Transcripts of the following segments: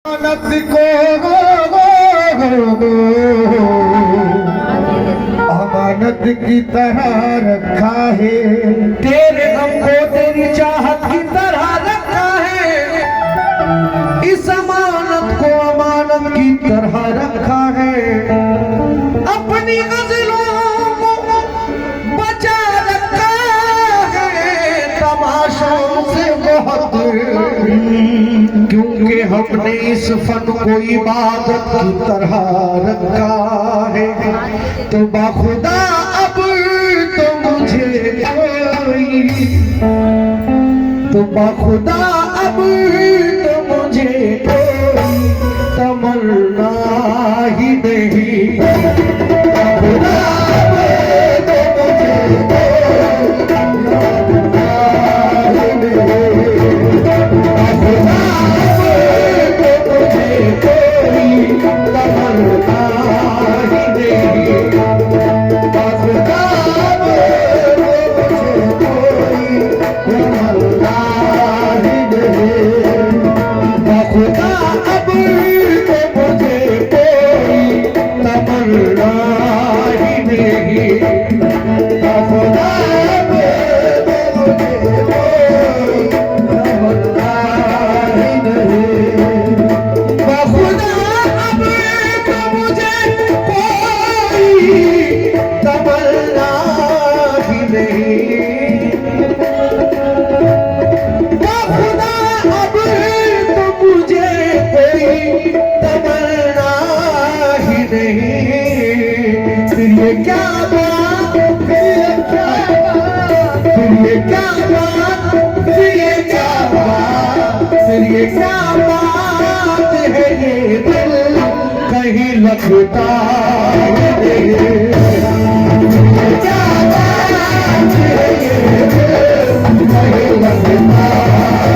अमानत को अमानत की तरह रखा है, तेरे हमको तेरी चाहत की तरह रखा है, इस अमानत को अमानत की तरह रखा है। अपनी गजलों को बचा रखा है तमाशों से बहुत, क्योंकि हमने इस फन को इबादत की तरह रखा है। तो बाखुदा अब तो मुझे कोई, तो बाखुदा अब तो मुझे कोई तमन्ना ही नहीं। बाखुदा अब तो मुझे कोई तमन्ना ही नहीं। बाखुदा अब तो मुझे कोई तमन्ना ही नहीं। बाखुदा अब तो मुझे कोई तमन्ना ही नहीं। बाखुदा अब तो मुझे कोई तमन्ना ही नहीं। बाखुदा अब तो मुझे कोई तमन्ना ही नहीं। बाखुदा अब तो मुझे कोई तमन्ना ही नहीं। बाखुदा अब तो मुझे कोई तमन्ना ही नहीं। फिर ये क्या बात, फिर ये क्या बात, फिर ये क्या बात, फिर ये क्या बात, फिर ये क्या बात है ये दिल कहीं लगता है ये। ये क्या बात है ये दिल कहीं लगता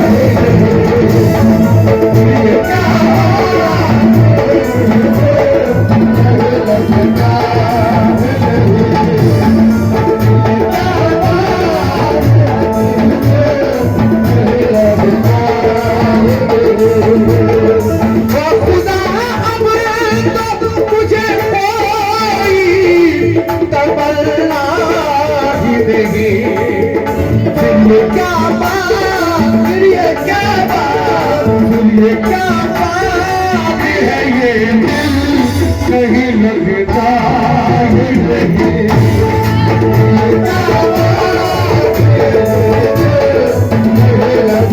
है ये। ये क्या बाखुदा अब तो मुझे कोई तमन्ना ही नहीं। फिर ये क्या बात, फिर ये क्या बात, फिर ये क्या बात है ये दिल कहीं लगता ही नहीं। ये क्या बात है ये दिल कहीं लगता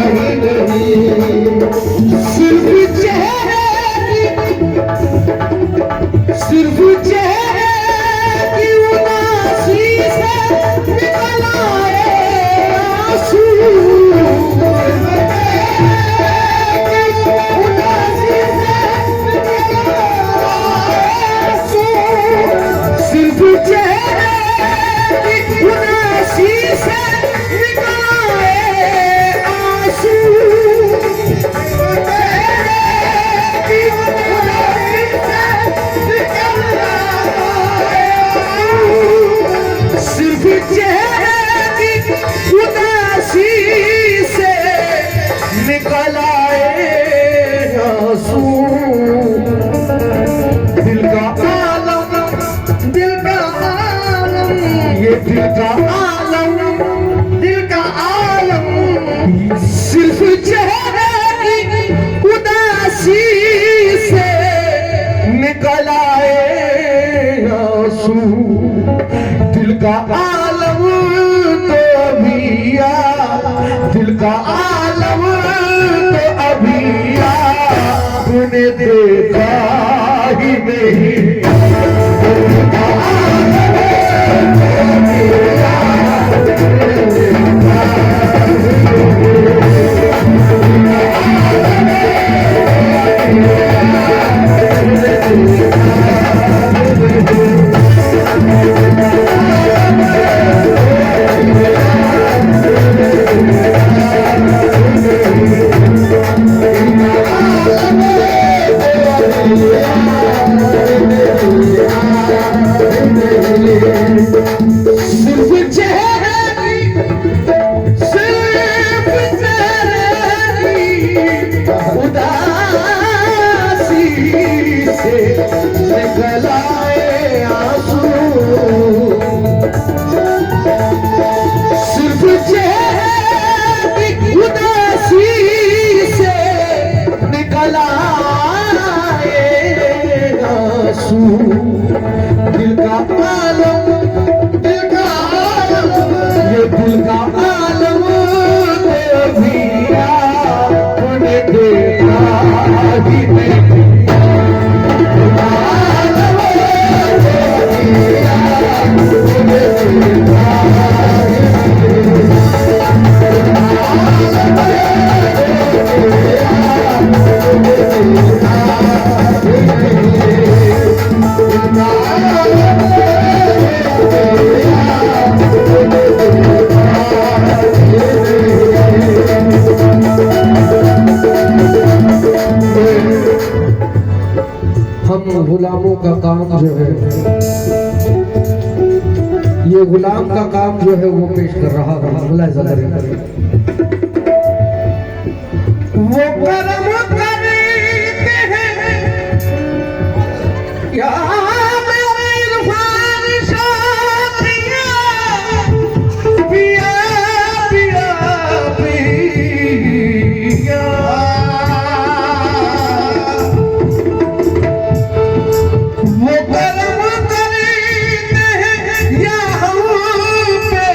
ही नहीं। सिर्फ चेहरे की उदासी से निकल आए आंसू। सिर्फ चेहरे की उदासी से निकल आए आंसू। सिर्फ चेहरे की उदासी से निकल आए आंसू। दिल का आलम, दिल का आलम, ये दिल का आलम, दिल का आलम सिर्फ चेहरे की उदासी से निकल आए आंसू। दिल का आलम तो अभी दिल का आलम तो अभी आपने देखा ही नहीं। दिल का आलम तो अभी आपने देखा ही नहीं। निकल आए आंसू, सिर्फ चेहरे की उदासी से निकल आए आंसू। दिल का आलम, दिल का आलम, ये दिल का आलम अभी आपने देखा ही नहीं। हम गुलामों का काम जो है, ये गुलाम का काम जो है वो पेश कर रहा है। मुलाहिजा करें, वो करम करते हैं या मेरे इरफान साथिया, पिया पिया पिया। वो करम करते हैं या हम पे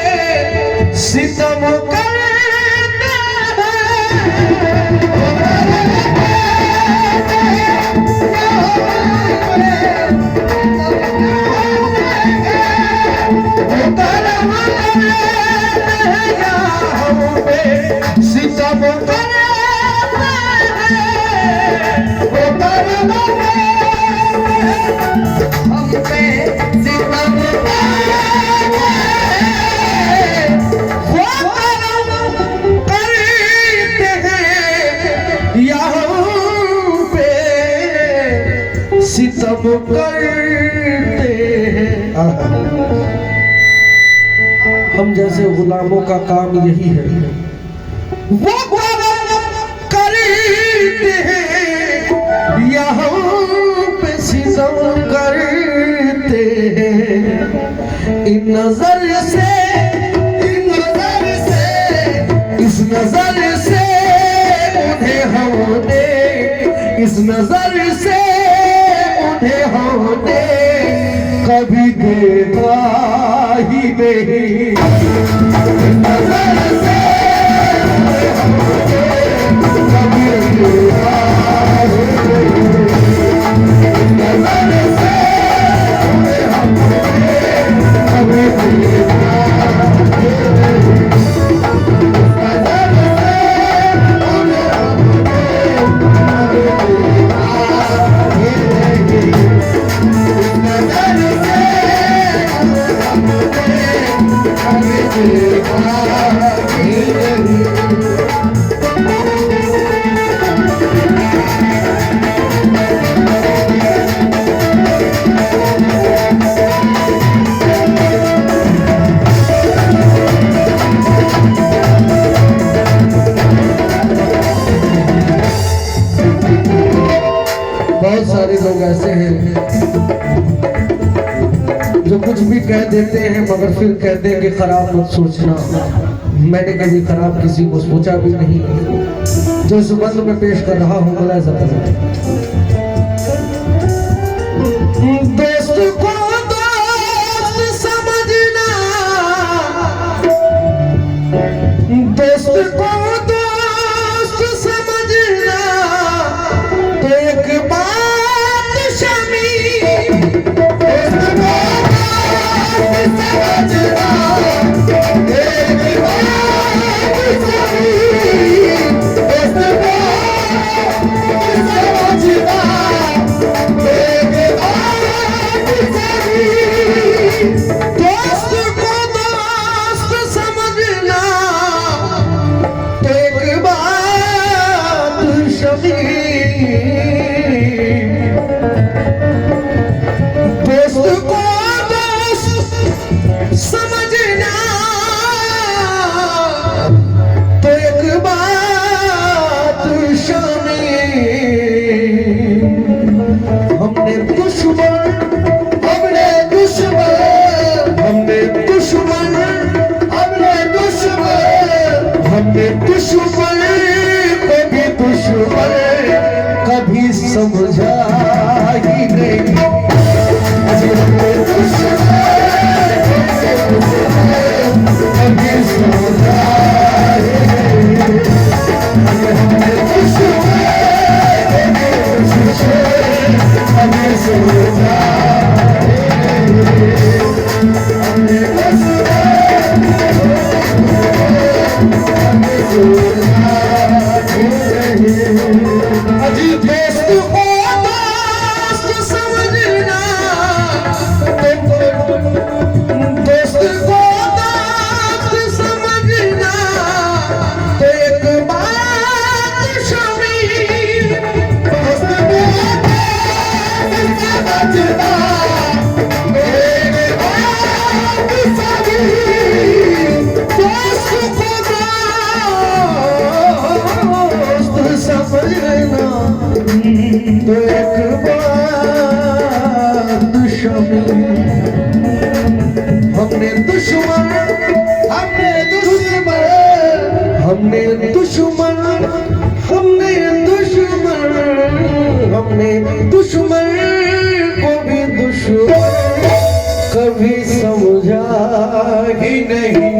सितम करते सितम करते हैं। हम जैसे गुलामों का काम यही है, वो करते हैं या हम पे सितम करते हैं। इन नजर से, इन नजर से, इस नजर से उन्हें हमने, इस नजर से हमने कभी देखा ही नहीं। नजर से कभी देखा ही नहीं। नजर से हमने कभी देखा बहुत सारे लोग ऐसे हैं जो कुछ भी कह देते हैं मगर फिर कहते हैं कि खराब मत सोचना। मैंने कभी खराब किसी को सोचा भी नहीं। जो इस बंद में पेश कर रहा हूँ, मुलाहिजा करें। दोस्त को दोस्त समझना, दोस्त को दोस्त समझना, तो एक बात शमी, दोस्त को दोस्त समझना, एक बात शमी, दोस्त को समझना, एक बात शमी, दोस्त को दोस्त समझना, तो एक बात शमी, दोस्त को दोस्त समझना, तो एक बात शमी। हमने नहीं।